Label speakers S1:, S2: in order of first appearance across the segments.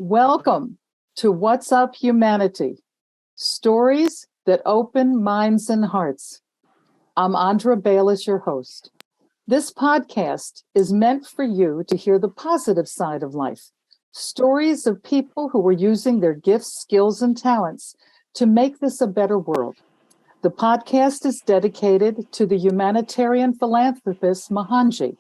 S1: Welcome to What's Up Humanity, stories that open minds and hearts. I'm Andra, Baylus, your host. This podcast is meant for you to hear the positive side of life, stories of people who are using their gifts, skills, and talents to make this a better world. The podcast is dedicated to the humanitarian philanthropist Mahanji,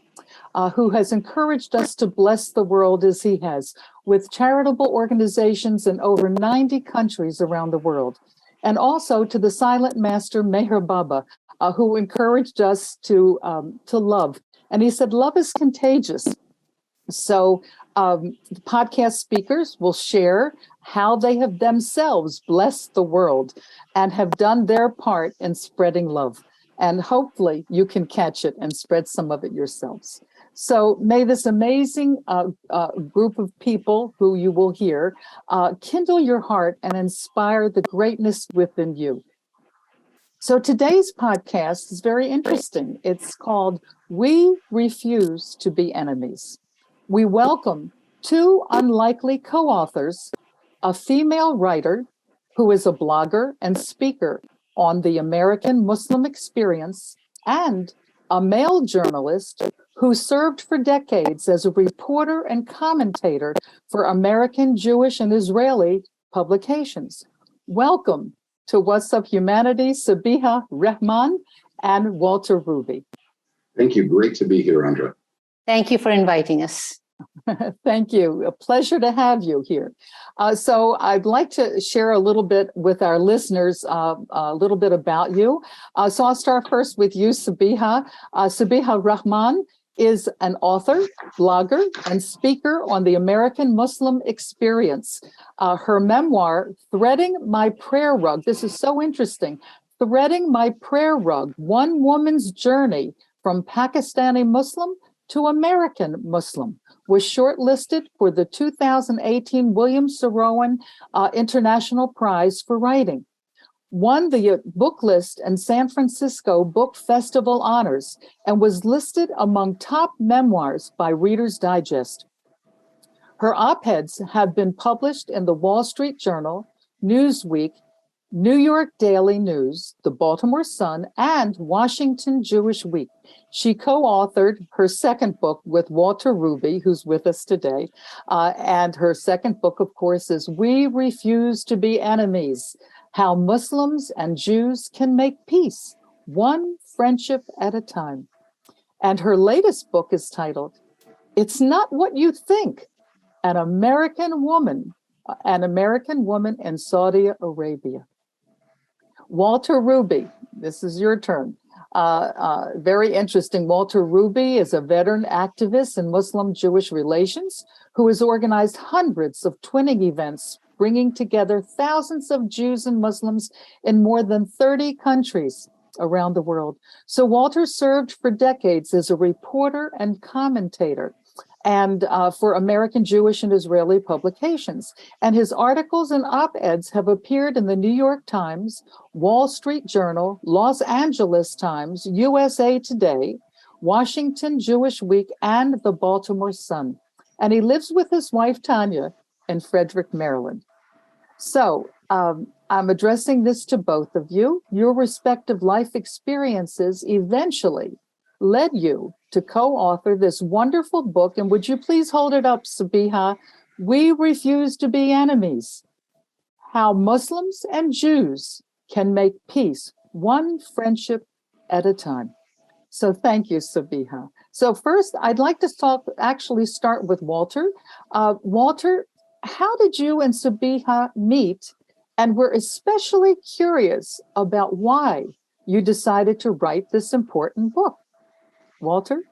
S1: who has encouraged us to bless the world as he has, with charitable organizations in over 90 countries around the world. And also to the silent master, Meher Baba, who encouraged us to love. And he said, love is contagious. So the podcast speakers will share how they have themselves blessed the world and have done their part in spreading love. And hopefully you can catch it and spread some of it yourselves. So may this amazing group of people who you will hear kindle your heart and inspire the greatness within you. So today's podcast is very interesting. It's called We Refuse to Be Enemies. We welcome two unlikely co-authors, a female writer who is a blogger and speaker on the American Muslim experience, and a male journalist who served for decades as a reporter and commentator for American, Jewish, and Israeli publications. Welcome to What's Up Humanity, Sabeeha Rehman and Walter Ruby.
S2: Thank you. Great to be here, Andra.
S3: Thank you for inviting us.
S1: Thank you. A pleasure to have you here. So I'd like to share a little bit with our listeners, a little bit about you. So I'll start first with you, Sabeeha. Sabeeha Rehman is an author, blogger, and speaker on the American Muslim experience. Her memoir, Threading My Prayer Rug, this is so interesting, Threading My Prayer Rug, One Woman's Journey from Pakistani Muslim to American Muslim, was shortlisted for the 2018 William Sarowan International Prize for Writing, won the book list and San Francisco Book Festival honors, and was listed among top memoirs by Reader's Digest. Her op-eds have been published in the Wall Street Journal, Newsweek, New York Daily News, the Baltimore Sun, and Washington Jewish Week. She co-authored her second book with Walter Ruby, who's with us today. And her second book, of course, is We Refuse to Be Enemies: How Muslims and Jews Can Make Peace, One Friendship at a Time. And her latest book is titled, It's Not What You Think, An American Woman in Saudi Arabia. Walter Ruby, this is your turn. Very interesting. Walter Ruby is a veteran activist in Muslim-Jewish relations who has organized hundreds of twinning events, bringing together thousands of Jews and Muslims in more than 30 countries around the world. So Walter served for decades as a reporter and commentator and for American, Jewish, and Israeli publications. And his articles and op-eds have appeared in the New York Times, Wall Street Journal, Los Angeles Times, USA Today, Washington Jewish Week, and the Baltimore Sun. And he lives with his wife, Tanya, in Frederick, Maryland. So I'm addressing this to both of you. Your respective life experiences eventually led you to co-author this wonderful book. And would you please hold it up, Sabeeha? We Refuse to Be Enemies: How Muslims and Jews Can Make Peace, One Friendship at a Time. So thank you, Sabeeha. So first, I'd like to start with Walter. Walter, how did you and Sabeeha meet? And we're especially curious about why you decided to write this important book. Walter?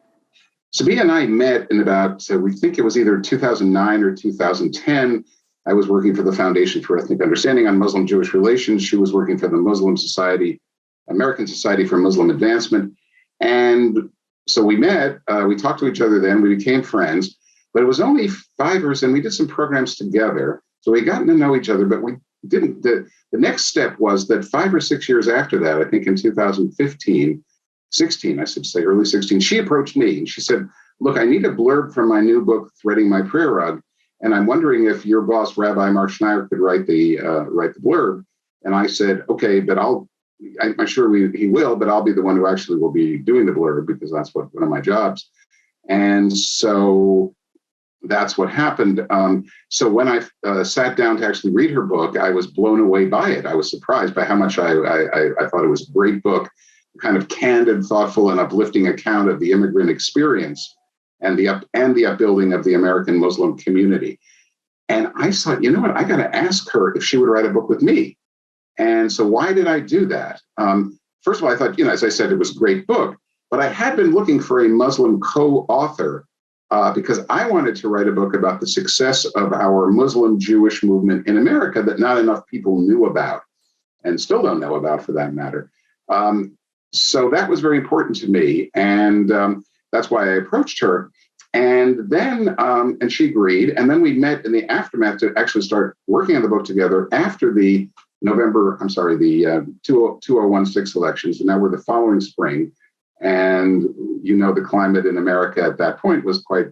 S2: Sabeeha and I met in about, we think it was either 2009 or 2010. I was working for the Foundation for Ethnic Understanding on Muslim-Jewish relations. She was working for the Muslim Society, American Society for Muslim Advancement. And so we met, we talked to each other then, we became friends, but it was only 5 years and we did some programs together. So we gotten to know each other, but we didn't, the next step was that 5 or 6 years after that, I think in 16, I should say, early 16, she approached me and she said, look, I need a blurb for my new book, Threading My Prayer Rug. and I'm wondering if your boss, Rabbi Mark Schneier, could write the blurb. And I said, okay, but I'm sure he will, but I'll be the one who actually will be doing the blurb because that's one of my jobs. And so that's what happened. So when I sat down to actually read her book, I was blown away by it. I was surprised by how much I thought it was a great book, kind of candid, thoughtful, and uplifting account of the immigrant experience and the upbuilding of the American Muslim community. And I thought, you know what, I got to ask her if she would write a book with me. And so why did I do that? First of all, I thought, as I said, it was a great book, but I had been looking for a Muslim co-author because I wanted to write a book about the success of our Muslim Jewish movement in America that not enough people knew about and still don't know about for that matter. So that was very important to me. And that's why I approached her. And then, and she agreed. And then we met in the aftermath to actually start working on the book together after the 2016 elections. And now we're the following spring. And, the climate in America at that point was quite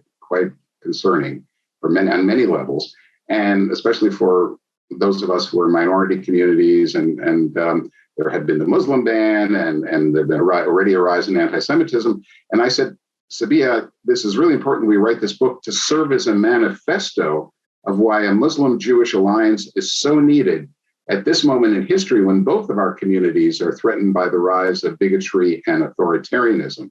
S2: concerning on many levels. And especially for those of us who are minority communities and there had been the Muslim ban and there had been already a rise in anti-Semitism. And I said, Sabeeha, this is really important. We write this book to serve as a manifesto of why a Muslim-Jewish alliance is so needed at this moment in history when both of our communities are threatened by the rise of bigotry and authoritarianism.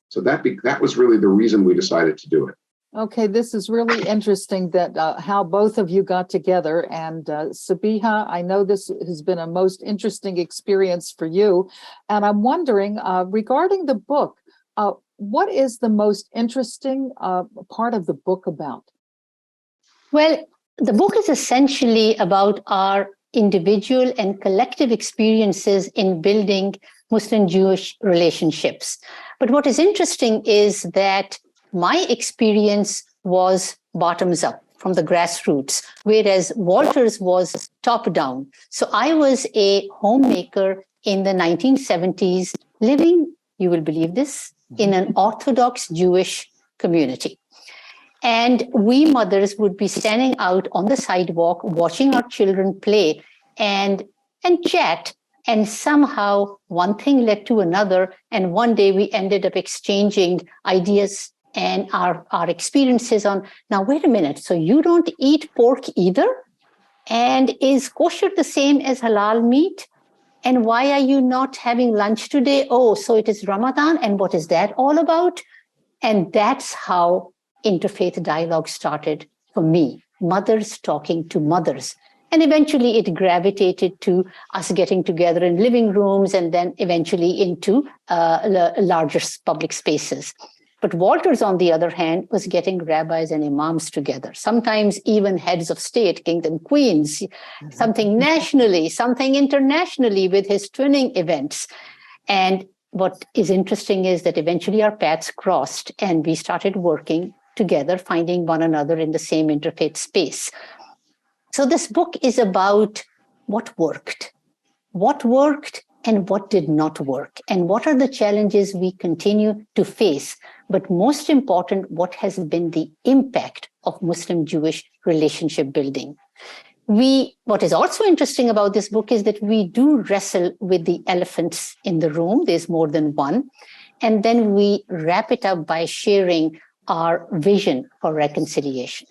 S2: So that was really the reason we decided to do it.
S1: Okay, this is really interesting that how both of you got together. And Sabeeha, I know this has been a most interesting experience for you. And I'm wondering, regarding the book, what is the most interesting part of the book about?
S3: Well, the book is essentially about our individual and collective experiences in building Muslim-Jewish relationships. But what is interesting is that my experience was bottoms up from the grassroots, whereas Walter's was top down. So I was a homemaker in the 1970s, living, you will believe this, in an Orthodox Jewish community. And we mothers would be standing out on the sidewalk, watching our children play and chat. And somehow one thing led to another. And one day we ended up exchanging ideas and our experiences on, now, wait a minute, so you don't eat pork either? And is kosher the same as halal meat? And why are you not having lunch today? Oh, so it is Ramadan. And what is that all about? And that's how interfaith dialogue started for me, mothers talking to mothers. And eventually it gravitated to us getting together in living rooms and then eventually into larger public spaces. But Walter's, on the other hand, was getting rabbis and imams together, sometimes even heads of state, kings and queens, something nationally, something internationally with his twinning events. And what is interesting is that eventually our paths crossed and we started working together, finding one another in the same interfaith space. So this book is about what worked and what did not work, and what are the challenges we continue to face. But most important, what has been the impact of Muslim-Jewish relationship building. What is also interesting about this book is that we do wrestle with the elephants in the room. There's more than one. And then we wrap it up by sharing our vision for reconciliation.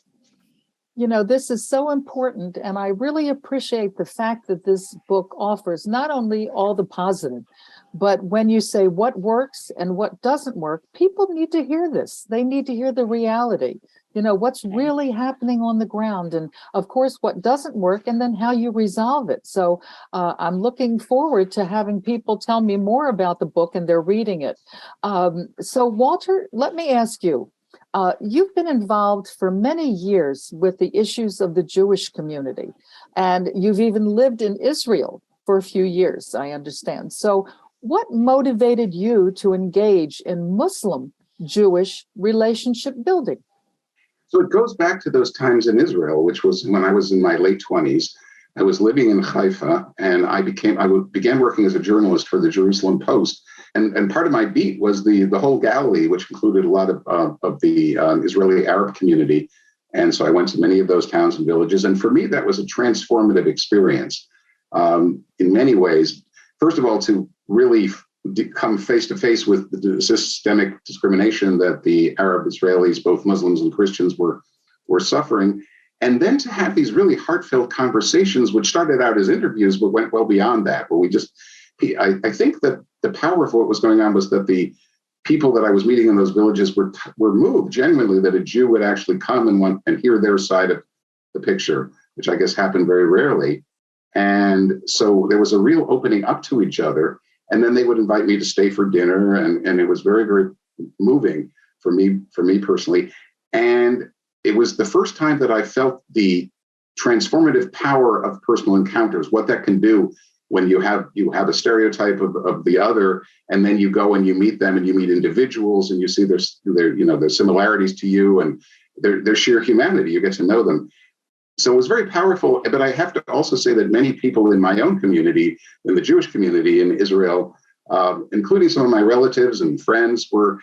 S1: This is so important, and I really appreciate the fact that this book offers not only all the positive, but when you say what works and what doesn't work, people need to hear this. They need to hear the reality, what's really happening on the ground, and of course, what doesn't work, and then how you resolve it. So I'm looking forward to having people tell me more about the book and they're reading it. So Walter, let me ask you, you've been involved for many years with the issues of the Jewish community, and you've even lived in Israel for a few years, I understand. So what motivated you to engage in Muslim-Jewish relationship building?
S2: So it goes back to those times in Israel, which was when I was in my late 20s. I was living in Haifa, and I began working as a journalist for the Jerusalem Post. And part of my beat was the whole Galilee, which included a lot of the Israeli Arab community And so I went to many of those towns and villages. And for me, that was a transformative experience in many ways. First of all, to really come face to face with the systemic discrimination that the Arab Israelis, both Muslims and Christians, were suffering. And then to have these really heartfelt conversations, which started out as interviews, but went well beyond that, where I think that the power of what was going on was that the people that I was meeting in those villages were moved genuinely that a Jew would actually come and hear their side of the picture, which I guess happened very rarely. And so there was a real opening up to each other. And then they would invite me to stay for dinner. And it was very, very moving for me personally. And it was the first time that I felt the transformative power of personal encounters, what that can do when you have a stereotype of the other, and then you go and you meet them and you meet individuals and you see their similarities to you and their sheer humanity. You get to know them. So it was very powerful. But I have to also say that many people in my own community, in the Jewish community in Israel, including some of my relatives and friends, were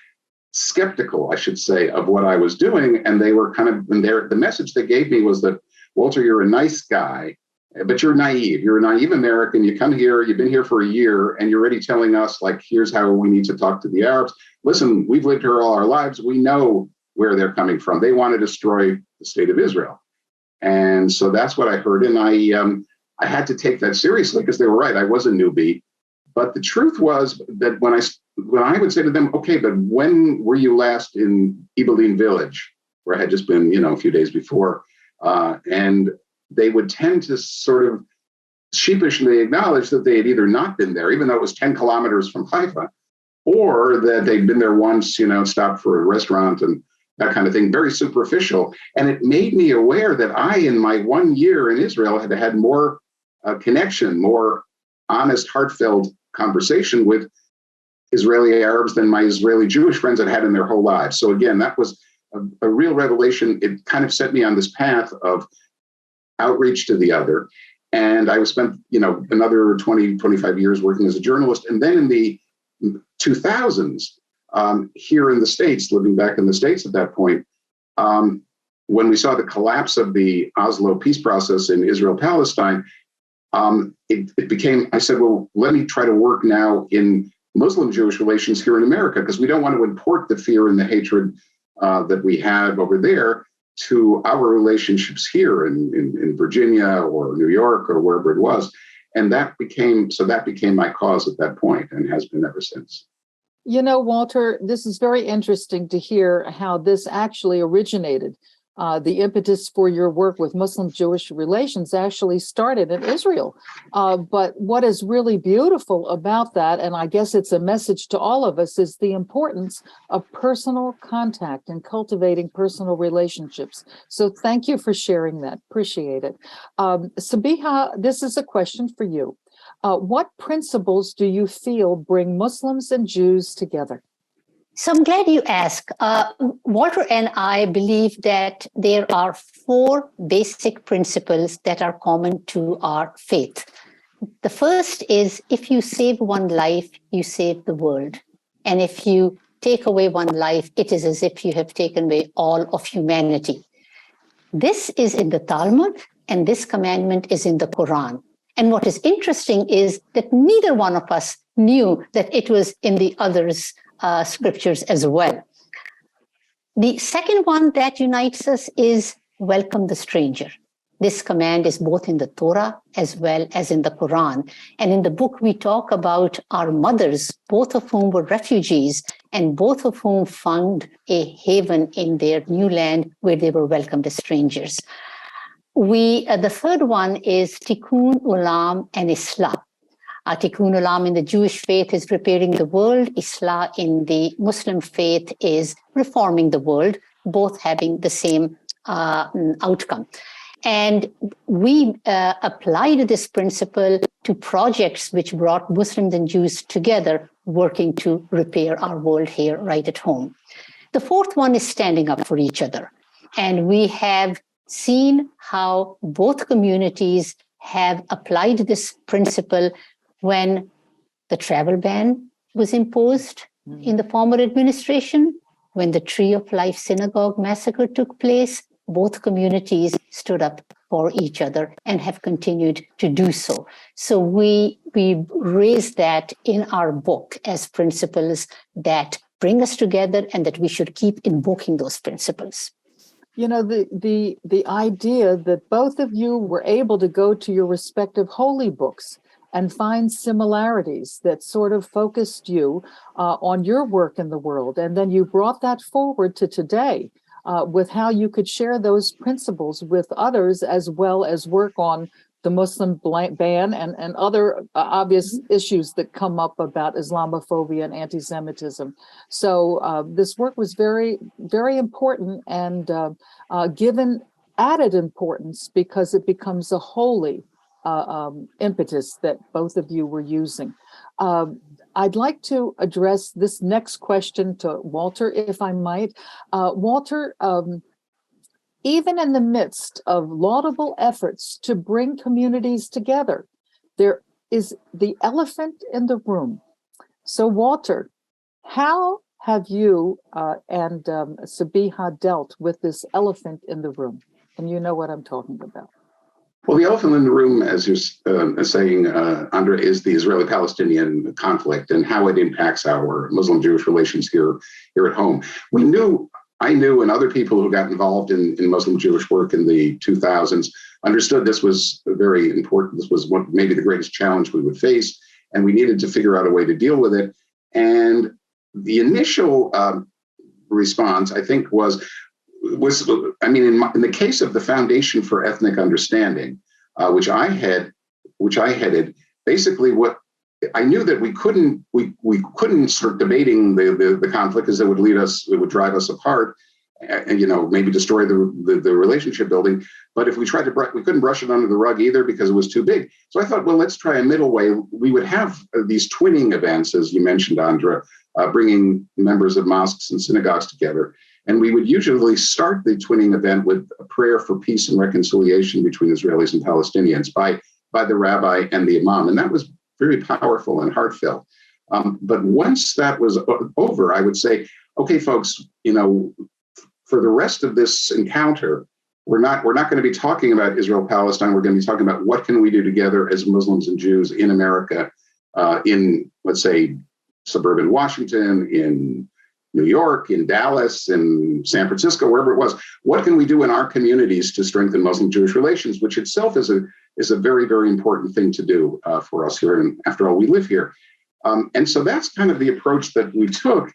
S2: skeptical, I should say, of what I was doing. And they were the message they gave me was that, Walter, you're a nice guy, but you're naive. You're a naive American. You come here, you've been here for a year, and you're already telling us, like, here's how we need to talk to the Arabs. Listen, we've lived here all our lives. We know where they're coming from. They want to destroy the state of Israel. And so that's what I heard. And I had to take that seriously because they were right. I was a newbie. But the truth was that when I would say to them, okay, but when were you last in Ibeline village, where I had just been, a few days before, and they would tend to sort of sheepishly acknowledge that they had either not been there, even though it was 10 kilometers from Haifa, or that they'd been there once, stopped for a restaurant and that kind of thing, very superficial. And it made me aware that I, in my 1 year in Israel, had more connection, more honest, heartfelt conversation with Israeli Arabs than my Israeli Jewish friends had in their whole lives. So again, that was a real revelation. It kind of set me on this path of outreach to the other. And I spent, another 20, 25 years working as a journalist. And then in the 2000s, here in the States, living back in the States at that point, when we saw the collapse of the Oslo peace process in Israel-Palestine, it became, I said, well, let me try to work now in Muslim-Jewish relations here in America, because we don't want to import the fear and the hatred that we have over there to our relationships here in Virginia or New York or wherever it was. And that became my cause at that point and has been ever since.
S1: Walter, this is very interesting to hear how this actually originated. The impetus for your work with Muslim-Jewish relations actually started in Israel. But what is really beautiful about that, and I guess it's a message to all of us, is the importance of personal contact and cultivating personal relationships. So thank you for sharing that. Appreciate it. Sabeeha, this is a question for you. What principles do you feel bring Muslims and Jews together?
S3: So I'm glad you asked. Walter and I believe that there are 4 basic principles that are common to our faith. The first is, if you save one life, you save the world. And if you take away one life, it is as if you have taken away all of humanity. This is in the Talmud, and this commandment is in the Quran. And what is interesting is that neither one of us knew that it was in the others' scriptures as well. The second one that unites us is welcome the stranger. This command is both in the Torah as well as in the Quran. And in the book, we talk about our mothers, both of whom were refugees and both of whom found a haven in their new land where they were welcomed as strangers. The third one is Tikkun Olam and Islah. Tikkun Olam in the Jewish faith is repairing the world. Islah in the Muslim faith is reforming the world, both having the same outcome. And we applied this principle to projects which brought Muslims and Jews together, working to repair our world here right at home. The fourth one is standing up for each other. And we have seen how both communities have applied this principle when the travel ban was imposed in the former administration, when the Tree of Life synagogue massacre took place, both communities stood up for each other and have continued to do so. So we raise that in our book as principles that bring us together and that we should keep invoking those principles.
S1: You know, the idea that both of you were able to go to your respective holy books and find similarities that sort of focused you on your work in the world. And then you brought that forward to today with how you could share those principles with others, as well as work on the Muslim ban and other obvious issues that come up about Islamophobia and anti-Semitism. So this work was very, very important and given added importance because it becomes a holy impetus that both of you were using. I'd like to address this next question to Walter, if I might. Walter, even in the midst of laudable efforts to bring communities together, there is the elephant in the room. So Walter, how have you and Sabeeha dealt with this elephant in the room? And you know what I'm talking about.
S2: Well, the elephant in the room, as you're saying, Andra, is the Israeli-Palestinian conflict and how it impacts our Muslim-Jewish relations here at home. I knew, and other people who got involved in Muslim-Jewish work in the 2000s understood this was very important. This was maybe the greatest challenge we would face, and we needed to figure out a way to deal with it. And the initial response, I think, was in the case of the Foundation for Ethnic Understanding, which I headed, basically what I knew that we couldn't start debating the conflict, because it would drive us apart, and maybe destroy the relationship building. But if we tried we couldn't brush it under the rug either, because it was too big. So I thought, well, let's try a middle way. We would have these twinning events, as you mentioned, Andra, bringing members of mosques and synagogues together. And we would usually start the twinning event with a prayer for peace and reconciliation between Israelis and Palestinians by the rabbi and the imam. And that was very powerful and heartfelt. But once that was over, I would say, okay, folks, for the rest of this encounter, we're not going to be talking about Israel-Palestine. We're going to be talking about what can we do together as Muslims and Jews in America, in, let's say, suburban Washington, in New York, in Dallas, in San Francisco, wherever it was. What can we do in our communities to strengthen Muslim-Jewish relations, which itself is a very, very important thing to do for us here. And after all, we live here. And so that's kind of the approach that we took.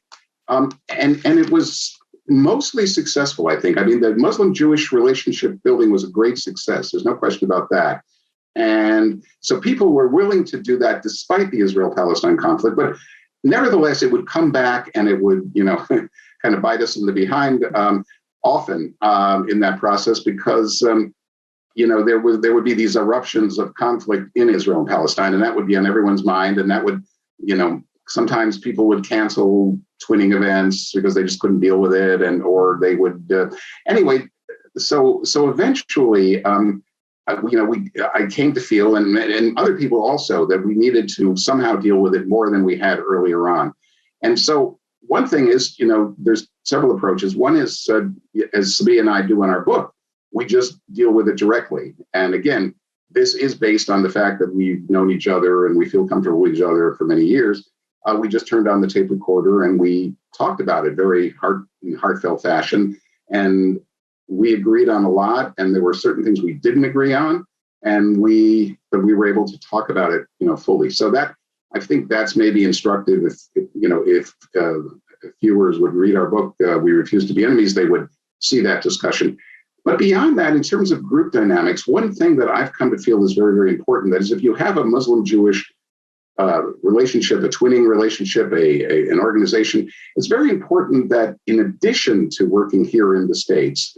S2: And it was mostly successful, I think. I mean, the Muslim-Jewish relationship building was a great success. There's no question about that. And so people were willing to do that despite the Israel-Palestine conflict. But nevertheless, it would come back and it would, kind of bite us in the behind often in that process, because, there would be these eruptions of conflict in Israel and Palestine, and that would be on everyone's mind. And that would, sometimes people would cancel twinning events because they just couldn't deal with it, or they would, anyway. So eventually, I came to feel, and other people also, that we needed to somehow deal with it more than we had earlier on. And so one thing is, there's several approaches. One is, as Sabeeha and I do in our book, we just deal with it directly. And again, this is based on the fact that we've known each other and we feel comfortable with each other for many years. We just turned on the tape recorder and we talked about it very heartfelt fashion. And we agreed on a lot, and there were certain things we didn't agree on, but we were able to talk about it, fully. So that, I think that's maybe instructive. If viewers would read our book, We Refuse to Be Enemies, they would see that discussion. But beyond that, in terms of group dynamics, one thing that I've come to feel is very, very important, that is, if you have a Muslim-Jewish relationship, a twinning relationship, an organization, it's very important that in addition to working here in the States,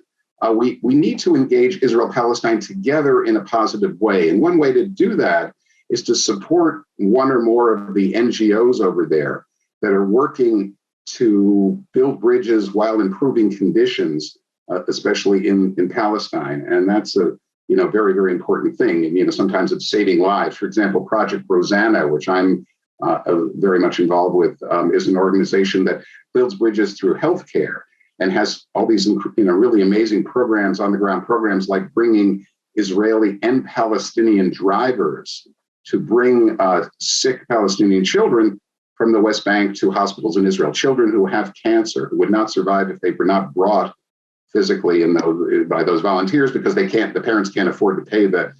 S2: we need to engage Israel-Palestine together in a positive way. And one way to do that is to support one or more of the NGOs over there that are working to build bridges while improving conditions, especially in Palestine. And that's a very, very important thing. And, sometimes it's saving lives. For example, Project Rosanna, which I'm very much involved with, is an organization that builds bridges through healthcare. and has all these really amazing programs, on the ground programs, like bringing Israeli and Palestinian drivers to bring sick Palestinian children from the West Bank to hospitals in Israel, children who have cancer, who would not survive if they were not brought physically by those volunteers, because the parents can't afford to pay the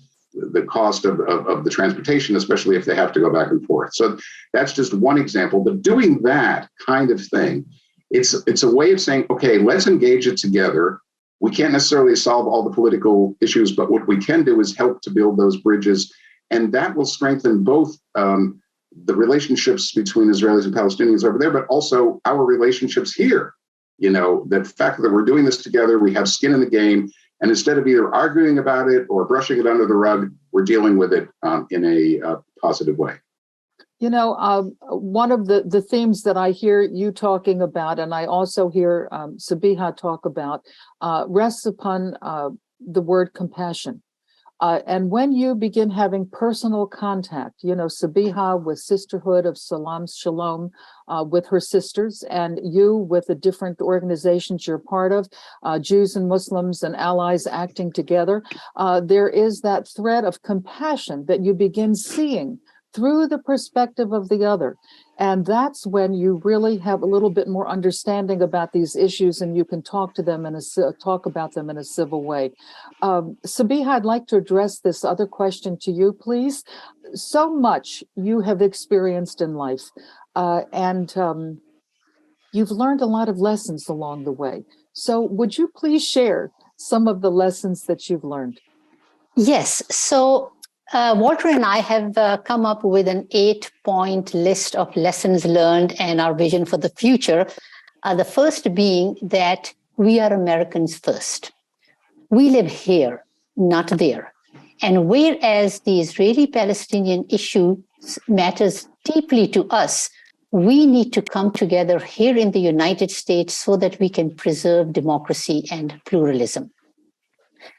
S2: cost of the transportation, especially if they have to go back and forth. So that's just one example. But doing that kind of thing, it's a way of saying, okay, let's engage it together. We can't necessarily solve all the political issues, but what we can do is help to build those bridges. And that will strengthen both the relationships between Israelis and Palestinians over there, but also our relationships here. The fact that we're doing this together, we have skin in the game, and instead of either arguing about it or brushing it under the rug, we're dealing with it in a positive way.
S1: One of the themes that I hear you talking about, and I also hear Sabeeha talk about, rests upon the word compassion. And when you begin having personal contact, Sabeeha with Sisterhood of Salam Shalom with her sisters, and you with the different organizations you're part of, Jews and Muslims and allies acting together, there is that thread of compassion that you begin seeing through the perspective of the other. And that's when you really have a little bit more understanding about these issues, and you can talk about them in a civil way. Sabeeha, I'd like to address this other question to you, please. So much you have experienced in life, and you've learned a lot of lessons along the way. So would you please share some of the lessons that you've learned?
S3: Yes. So Walter and I have come up with an 8-point list of lessons learned and our vision for the future. The first being that we are Americans first. We live here, not there. And whereas the Israeli-Palestinian issue matters deeply to us, we need to come together here in the United States so that we can preserve democracy and pluralism.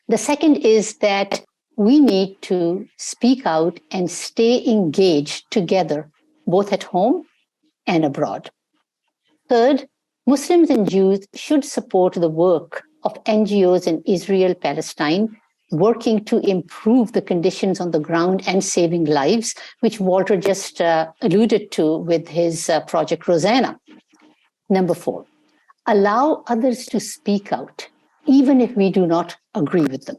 S3: The second is that we need to speak out and stay engaged together, both at home and abroad. Third, Muslims and Jews should support the work of NGOs in Israel, Palestine, working to improve the conditions on the ground and saving lives, which Walter just alluded to with his Project Rosanna. Number 4, allow others to speak out, even if we do not agree with them.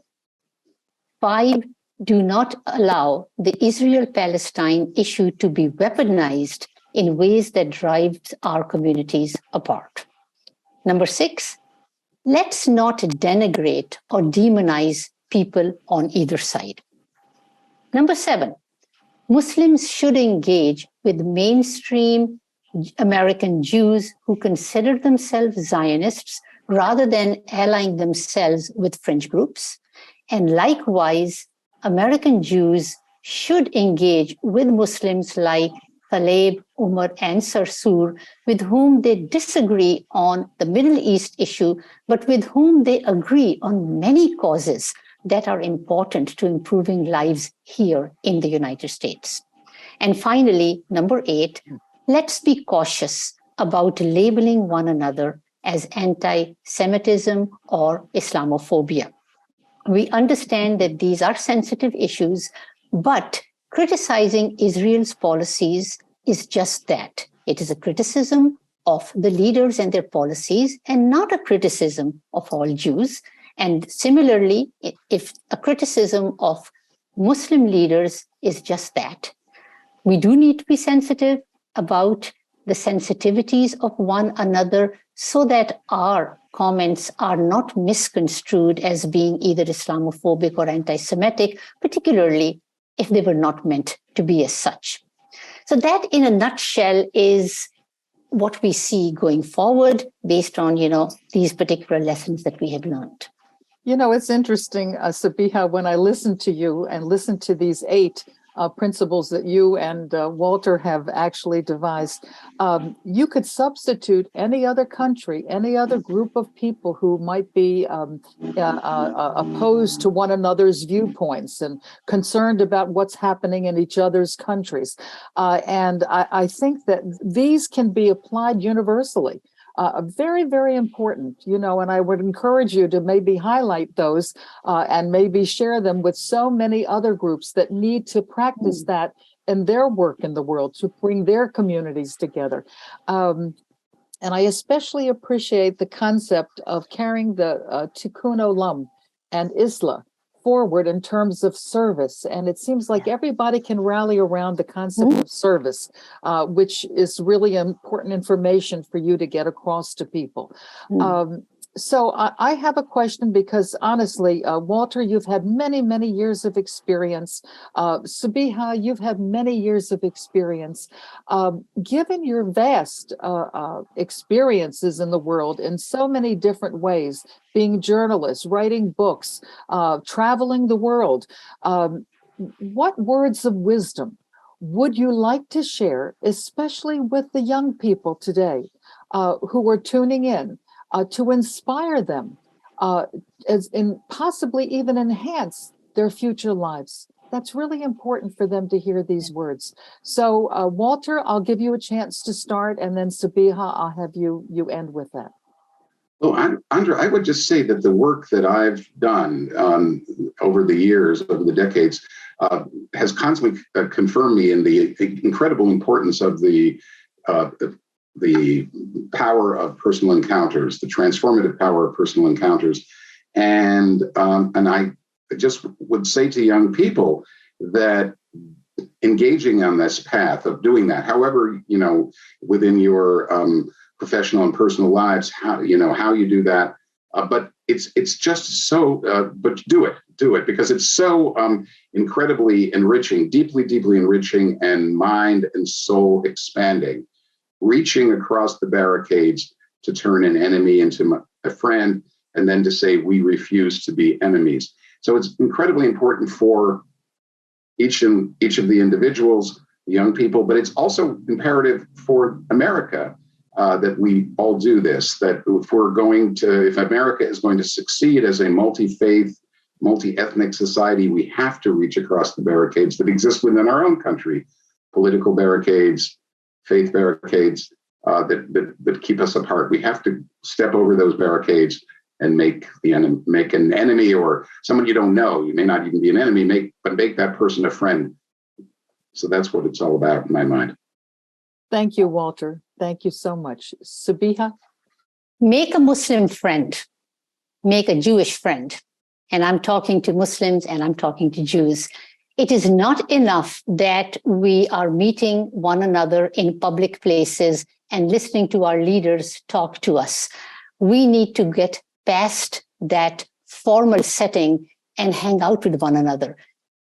S3: 5, do not allow the Israel-Palestine issue to be weaponized in ways that drives our communities apart. Number 6, let's not denigrate or demonize people on either side. Number 7, Muslims should engage with mainstream American Jews who consider themselves Zionists rather than allying themselves with fringe groups. And likewise, American Jews should engage with Muslims like Taleb, Umar, and Sarsour, with whom they disagree on the Middle East issue, but with whom they agree on many causes that are important to improving lives here in the United States. And finally, number 8, let's be cautious about labeling one another as anti-Semitism or Islamophobia. We understand that these are sensitive issues, but criticizing Israel's policies is just that. It is a criticism of the leaders and their policies, and not a criticism of all Jews. And similarly, if a criticism of Muslim leaders is just that, we do need to be sensitive about the sensitivities of one another so that our comments are not misconstrued as being either Islamophobic or anti-Semitic, particularly if they were not meant to be as such. So that, in a nutshell, is what we see going forward based on, these particular lessons that we have learned.
S1: It's interesting, Sabeeha, when I listen to you and listen to these 8 principles that you and Walter have actually devised, you could substitute any other country, any other group of people who might be opposed to one another's viewpoints and concerned about what's happening in each other's countries. And I think that these can be applied universally. very, very important, and I would encourage you to maybe highlight those and maybe share them with so many other groups that need to practice that in their work in the world to bring their communities together. And I especially appreciate the concept of carrying the Tikkun Olam and Isla forward in terms of service. And it seems like everybody can rally around the concept of service, which is really important information for you to get across to people. So I have a question because honestly, Walter, you've had many, many years of experience. Sabeeha, you've had many years of experience. Given your vast experiences in the world in so many different ways, being journalists, writing books, traveling the world, what words of wisdom would you like to share, especially with the young people today who are tuning in? To inspire them, and possibly even enhance their future lives. That's really important for them to hear these words. So, Walter, I'll give you a chance to start, and then Sabeeha, I'll have you end with that.
S2: Well, Andra, I would just say that the work that I've done over the years, over the decades, has constantly confirmed me in the incredible importance of the power of personal encounters, the transformative power of personal encounters. And I just would say to young people that engaging on this path of doing that, however, within your professional and personal lives, how you do that. But it's just so, but do it because it's so incredibly enriching, deeply, deeply enriching and mind and soul expanding. Reaching across the barricades to turn an enemy into a friend, and then to say we refuse to be enemies. So it's incredibly important for each of the individuals, the young people, but it's also imperative for America that we all do this. That if America is going to succeed as a multi-faith, multi-ethnic society, we have to reach across the barricades that exist within our own country, political barricades, faith barricades that keep us apart. We have to step over those barricades and make an enemy or someone you don't know. You may not even be an enemy, but make that person a friend. So that's what it's all about in my mind.
S1: Thank you, Walter. Thank you so much. Sabeeha?
S3: Make a Muslim friend. Make a Jewish friend. And I'm talking to Muslims and I'm talking to Jews. It is not enough that we are meeting one another in public places and listening to our leaders talk to us. We need to get past that formal setting and hang out with one another.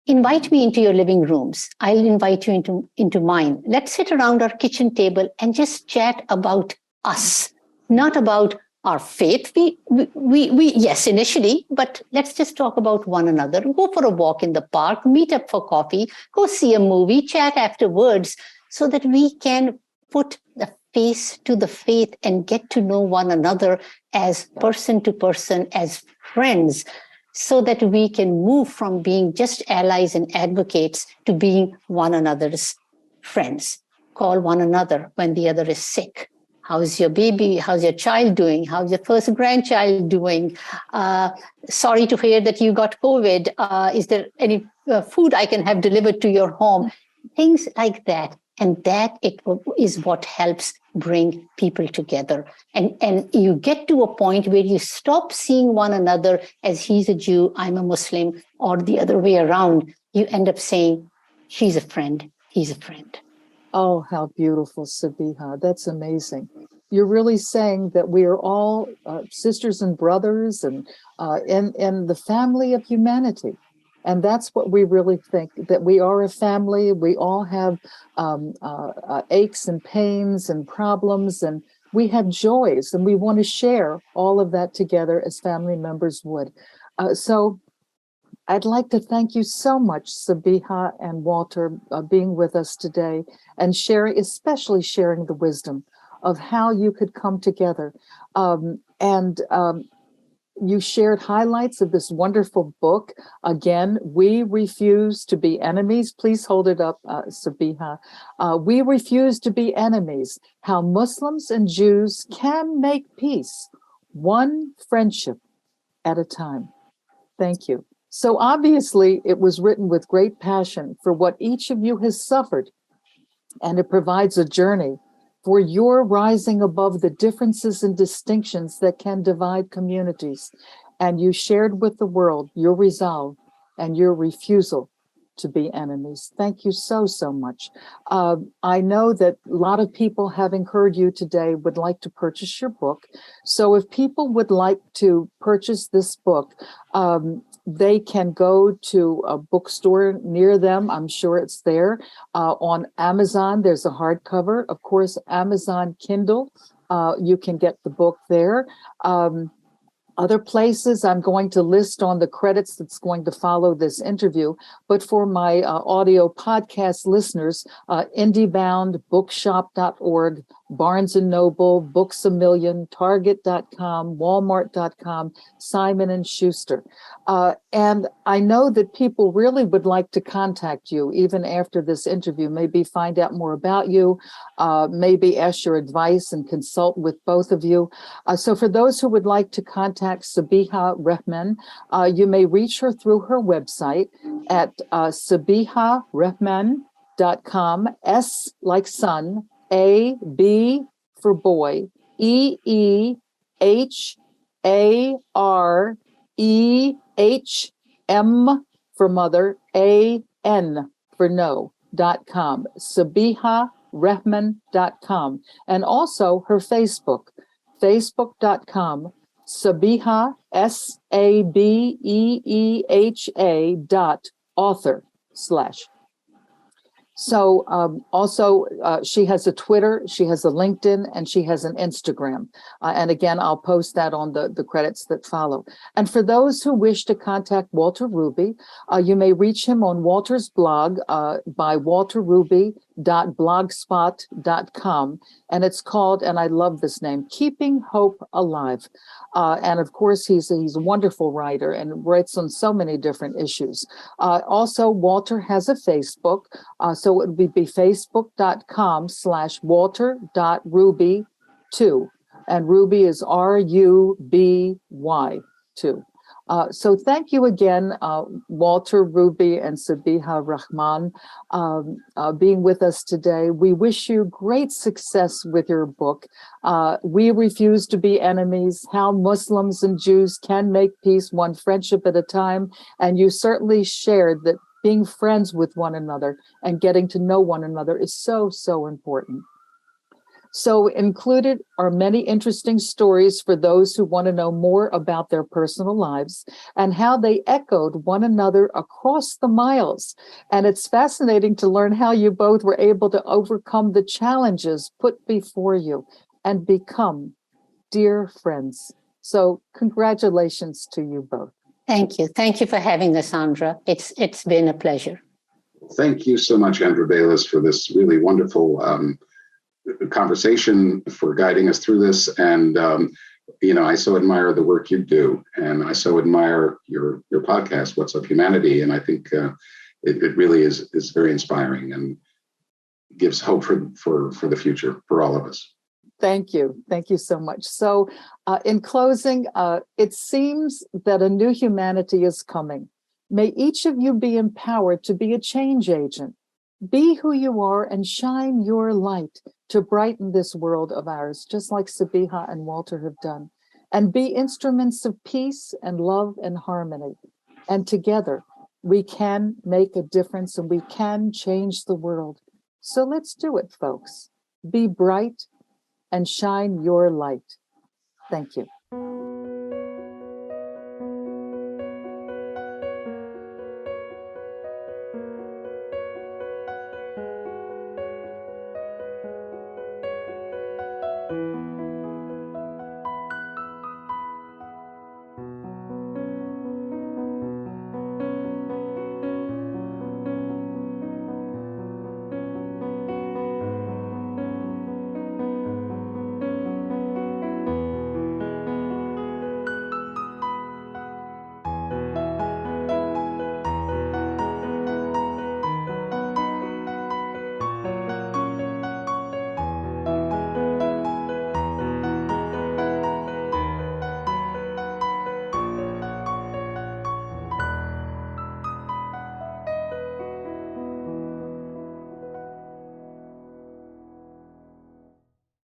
S3: Invite me into your living rooms. I'll invite you into mine. Let's sit around our kitchen table and just chat about us, not about our faith. We yes, initially, but let's just talk about one another. Go for a walk in the park, meet up for coffee, go see a movie, chat afterwards, so that we can put the face to the faith and get to know one another as person to person, as friends, so that we can move from being just allies and advocates to being one another's friends. Call one another when the other is sick. How's your baby? How's your child doing? How's your first grandchild doing? Sorry to hear that you got COVID. Is there any food I can have delivered to your home? Things like that. And that is what helps bring people together. And you get to a point where you stop seeing one another as he's a Jew, I'm a Muslim, or the other way around. You end up saying, she's a friend, he's a friend.
S1: Oh, how beautiful, Sabeeha. That's amazing. You're really saying that we are all sisters and brothers and in the family of humanity. And that's what we really think, that we are a family. We all have aches and pains and problems, and we have joys, and we want to share all of that together as family members would. So I'd like to thank you so much, Sabeeha and Walter, being with us today and especially sharing the wisdom of how you could come together. You shared highlights of this wonderful book. Again, We Refuse to Be Enemies. Please hold it up, Sabeeha. We Refuse to Be Enemies, How Muslims and Jews Can Make Peace, One Friendship at a Time. Thank you. So obviously, it was written with great passion for what each of you has suffered, and it provides a journey for your rising above the differences and distinctions that can divide communities. And you shared with the world your resolve and your refusal to be enemies. Thank you so, so much. I know that a lot of people, having heard you today, would like to purchase your book. So if people would like to purchase this book, they can go to a bookstore near them. I'm sure it's there. On Amazon, there's a hardcover. Of course, Amazon Kindle, you can get the book there. Other places I'm going to list on the credits that's going to follow this interview. But for my audio podcast listeners, IndieBound, bookshop.org, Barnes & Noble, Books A Million, Target.com, Walmart.com, Simon & Schuster. And I know that people really would like to contact you even after this interview, maybe find out more about you, maybe ask your advice and consult with both of you. So for those who would like to contact Sabeeha Rehman, you may reach her through her website at sabeeharehman.com, S like son, A, B for boy, E, E, H, A, R, E, H, M for mother, A, N for no.com, sabeeharehman.com. And also her Facebook, facebook.com, Sabeeha, Sabeeha .author/. So also she has a Twitter, she has a LinkedIn, and she has an Instagram. And again, I'll post that on the credits that follow. And for those who wish to contact Walter Ruby, you may reach him on Walter's blog by walterruby.blogspot.com. And it's called, and I love this name, Keeping Hope Alive. And of course, he's a wonderful writer and writes on so many different issues. Also, Walter has a Facebook. So it would be facebook.com/walter.ruby2. And Ruby is RUBY 2. So thank you again, Walter Ruby and Sabeeha Rehman, being with us today. We wish you great success with your book, We Refuse to Be Enemies, How Muslims and Jews Can Make Peace, One Friendship at a Time. And you certainly shared that being friends with one another and getting to know one another is so, so important. So included are many interesting stories for those who want to know more about their personal lives and how they echoed one another across the miles. And it's fascinating to learn how you both were able to overcome the challenges put before you and become dear friends. So congratulations to you both.
S3: Thank you. Thank you for having us, Andra. It's been a pleasure.
S2: Thank you so much, Andra Baylus, for this really wonderful conversation, for guiding us through this. And, I so admire the work you do. And I so admire your podcast, What's Up Humanity. And I think it really is very inspiring and gives hope for the future for all of us.
S1: Thank you. Thank you so much. So in closing, it seems that a new humanity is coming. May each of you be empowered to be a change agent. Be who you are and shine your light to brighten this world of ours, just like Sabeeha and Walter have done. And be instruments of peace and love and harmony. And together, we can make a difference and we can change the world. So let's do it, folks. Be bright and shine your light. Thank you.